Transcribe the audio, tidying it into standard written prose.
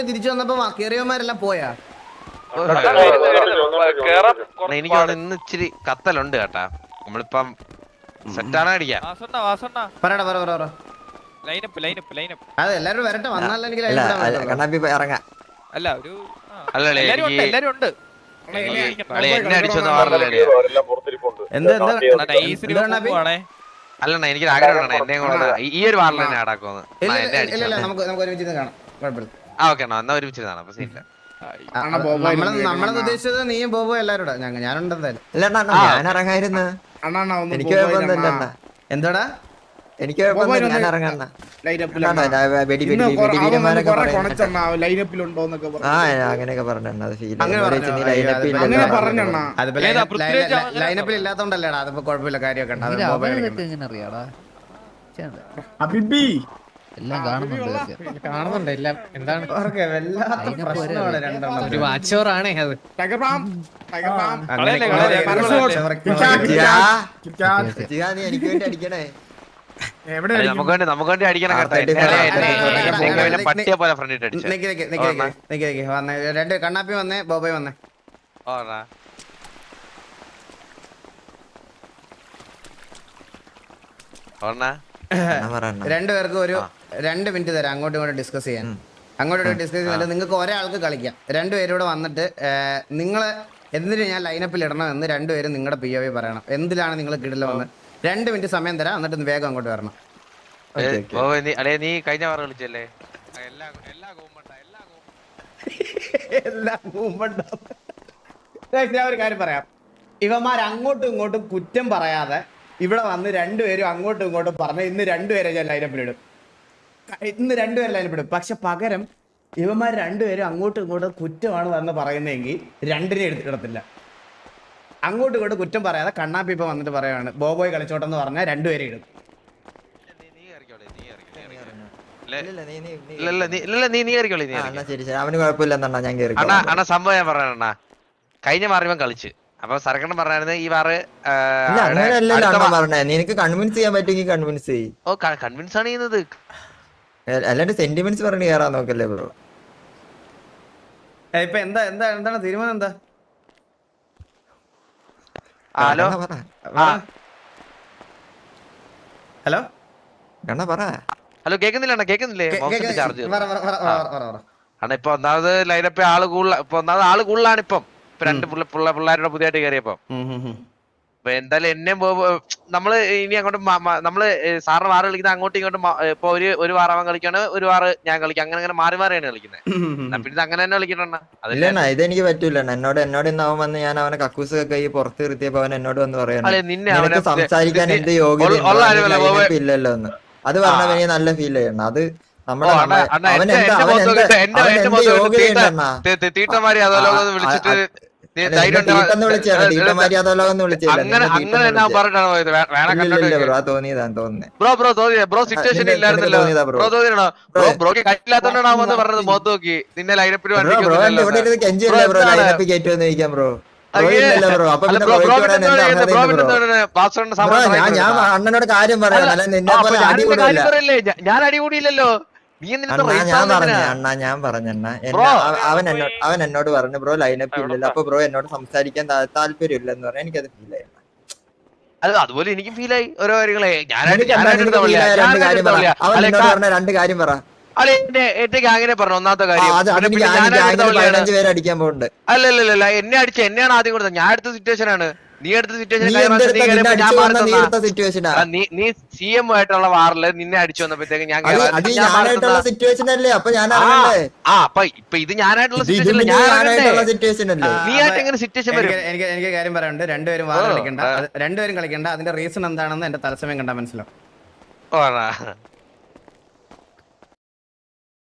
തിരിച്ചു വന്നപ്പോ കേറിയവന്മാരെല്ലാം പോയാ. എനിക്ക് തോന്നുന്നു ഇന്ന് ഇച്ചിരി കത്തലുണ്ട് കേട്ടാ. നമ്മളിപ്പം സെറ്റാണ് അടിക്കാം. അതെ എല്ലാരും വരട്ടെ, വന്നാലെങ്കിൽ എന്നെ അടിച്ചൊന്നും പറഞ്ഞില്ലേ. അല്ലണ്ണ എനിക്ക് ആഗ്രഹമാണ് എന്നെ കൊണ്ട് ഈ ഒരു വാറിൽ തന്നെ ആടാക്കുമെന്ന്. ഓക്കെ എന്നാ ഒരുമിച്ച് കാണാം. അപ്പൊ സീനില്ല. നമ്മളെന്ന് ഉദ്ദേശിച്ചത് നീയും ബോബോ എല്ലാരും ഞാനുണ്ടെന്തായാലും. ഞാൻ ഇറങ്ങായിരുന്നു. എനിക്ക് എന്താടാ എനിക്ക് ഞാൻ ഇറങ്ങണ്ട. അങ്ങനെയൊക്കെ ലൈനപ്പിൽ ഇല്ലാത്തോണ്ടല്ലേടാ. അതിപ്പോ കുഴപ്പമില്ല, കാര്യമൊക്കെ എല്ലാം കാണുന്നുണ്ട് എല്ലാം. എന്താണ് ഒരു വാച്ചോറാണേ അത്. എനിക്ക് വേണ്ടി അടിക്കണേ. നമുക്ക് വേണ്ടി അടിക്കണം കേട്ടോ. പട്ടിയെ പോലെ ഫ്രണ്ടിട്ട് അടിച്ചു. രണ്ട് കണ്ണാപ്പി വന്നേ, ബോബോയ് വന്നേ. രണ്ടുപേർക്കും ഒരു 2 മിനിറ്റ് തരാം അങ്ങോട്ടും ഇങ്ങോട്ടും ഡിസ്കസ് ചെയ്യാൻ. അങ്ങോട്ടും ഡിസ്കസ് ചെയ്യാൻ നിങ്ങൾക്ക് ഒരാൾക്ക് കളിക്കാം. രണ്ടുപേരൂടെ വന്നിട്ട് നിങ്ങള് എന്തിനു ഞാൻ ലൈനപ്പിൽ ഇടണമെന്ന് രണ്ടുപേരും നിങ്ങളുടെ POV പറയണം. എന്തിലാണ് നിങ്ങൾ കിടില വന്ന് 2 മിനിറ്റ് സമയം തരാം. എന്നിട്ട് വേഗം അങ്ങോട്ട് വരണം. നീ കഴിഞ്ഞ വാരം കളിച്ചല്ലേ? ഞാൻ ഒരു കാര്യം പറയാം. ഇവന്മാർ അങ്ങോട്ടും ഇങ്ങോട്ടും കുറ്റം പറയാതെ ഇവിടെ വന്ന് രണ്ടുപേരും അങ്ങോട്ടും ഇങ്ങോട്ടും പറഞ്ഞ ഇന്ന് രണ്ടുപേരെ ഞാൻ ലൈനപ്പിലിടും. പക്ഷെ പകരം ഇവന്മാർ രണ്ടുപേരും അങ്ങോട്ടും ഇങ്ങോട്ടും കുറ്റമാണ് വന്ന് പറയുന്നതെങ്കിൽ 2നെ എടുത്തിടത്തില്ല. അങ്ങോട്ടും ഇങ്ങോട്ടും കുറ്റം പറയാതെ കണ്ണാപ്പി ഇപ്പൊ വന്നിട്ട് പറയാണ് ബോബോയ് കളിച്ചോട്ടെന്ന് പറഞ്ഞാൽ 2 പേരെ ഇടും. അവന് കുഴപ്പമില്ലെന്നാ ഞാൻ കേറി. സംഭവം ഞാൻ പറഞ്ഞ കഴിഞ്ഞ മാറിയവൻ കളിച്ച്. അപ്പൊ സർക്കണ്ണം പറഞ്ഞായിരുന്നു ഈ വാറ് പറഞ്ഞേ. നിനക്ക് കൺവിൻസ് ചെയ്യാൻ പറ്റുമെങ്കിൽ കൺവിൻസ് ചെയ്യും. ഓ കൺവിൻസ് ആണ് ചെയ്യുന്നത്. അല്ലാണ്ട് സെന്റിമെന്റ്സ് പറഞ്ഞ് കയറാൻ നോക്കല്ലേ ബ്രോ. ഇപ്പൊ എന്താണ് തീരുമാനം? എന്താ? ഹലോ ഹലോ കണ്ണ പറ. ഹലോ കേക്കുന്നില്ല? കേക്കുന്നില്ലേ? അണ്ണ ഇപ്പൊ ഒന്നാമത് ലൈനപ്പ് ആള് കൂടുതലാണ്. ഇപ്പം 2 പിള്ളേരുടെ പുതിയതായിട്ട് കയറിയപ്പം അപ്പൊ എന്തായാലും എന്നെയും നമ്മള് ഇനി അങ്ങോട്ട് നമ്മള് സാറിന് വാറ് കളിക്കുന്ന അങ്ങോട്ടും ഇങ്ങോട്ടും ഇപ്പൊ ഒരു വാറാവൻ കളിക്കാണ്, ഒരു വാറ് ഞാൻ കളിക്കാം. അങ്ങനെ മാറിയാണ് കളിക്കുന്നത്. പിന്നെ അങ്ങനെ തന്നെ കളിക്കണ. ഇല്ലണ്ണ ഇതെനിക്ക് പറ്റൂല. എന്നോട് ഇന്ന് അവൻ വന്ന് ഞാൻ അവനെ കക്കൂസ് കൈ പുറത്ത് നിർത്തിയപ്പോ അവൻ എന്നോട് വന്ന് പറയാൻ സംസാരിക്കാൻ എന്ത് യോഗ്യത ഇല്ലല്ലോ എന്ന്. അത് പറഞ്ഞ എനിക്ക് നല്ല ഫീൽ ചെയ്യണം. അത് നമ്മളെ തീട്ടമാരി അതോ വിളിച്ചിട്ട് ബ്രോ സിറ്റുവേഷൻ ഇല്ലായിരുന്നല്ലോ. ബ്രോക്ക് കട്ടില്ലാത്തോണ്ടാണെന്ന് പറഞ്ഞത് മുഖത്ത് നോക്കി നിന്നെ ലൈനപ്പിൽ അണ്ണനോട് കാര്യം പറയാം. ഞാൻ അടികൂടിയില്ലല്ലോ. ഞാൻ പറഞ്ഞ അവൻ എന്നോട് പറഞ്ഞു ബ്രോ ലൈനപ്പ് ഇല്ലല്ലോ. അപ്പൊ ബ്രോ എന്നോട് സംസാരിക്കാൻ താല്പര്യമില്ലെന്ന് പറഞ്ഞു. എനിക്കത് ഫീൽ ആയി. അതുപോലെ എനിക്കും ഫീലായി ഓരോ കാര്യങ്ങളെ. അവൻ 2 കാര്യം പറ. അങ്ങനെ പറഞ്ഞു. ഒന്നാമത്തെ കാര്യം അടിക്കാൻ പോകുന്നുണ്ട്. അല്ലല്ല എന്നെ അടിച്ച എന്നെയാണ് ആദ്യം കൊടുത്തത്. ഞാൻ എടുത്ത സിറ്റുവേഷൻ ആണ്. നീ എടുത്ത സിറ്റുവേഷൻ നീ CM ആയിട്ടുള്ള വാറില് നിന്നെ അടിച്ചു വന്നപ്പോഴത്തേക്ക് ഞാൻ സിറ്റുവേഷൻ അല്ലേ. അപ്പൊ ഞാൻ ഇപ്പൊ ഇത് ഞാനായിട്ടുള്ള സിറ്റുവേഷൻ അല്ലേ. നീ ആയിട്ട് എങ്ങനെ സിറ്റുവേഷൻ വരും? എനിക്ക് കാര്യം പറയാനുണ്ട്. രണ്ടുപേരും വാർ കളിക്കണ്ട. രണ്ടുപേരും കളിക്കണ്ട. അതിന്റെ റീസൺ എന്താണെന്ന് എന്റെ തത്സമയം കണ്ടാൽ മനസ്സിലാവും.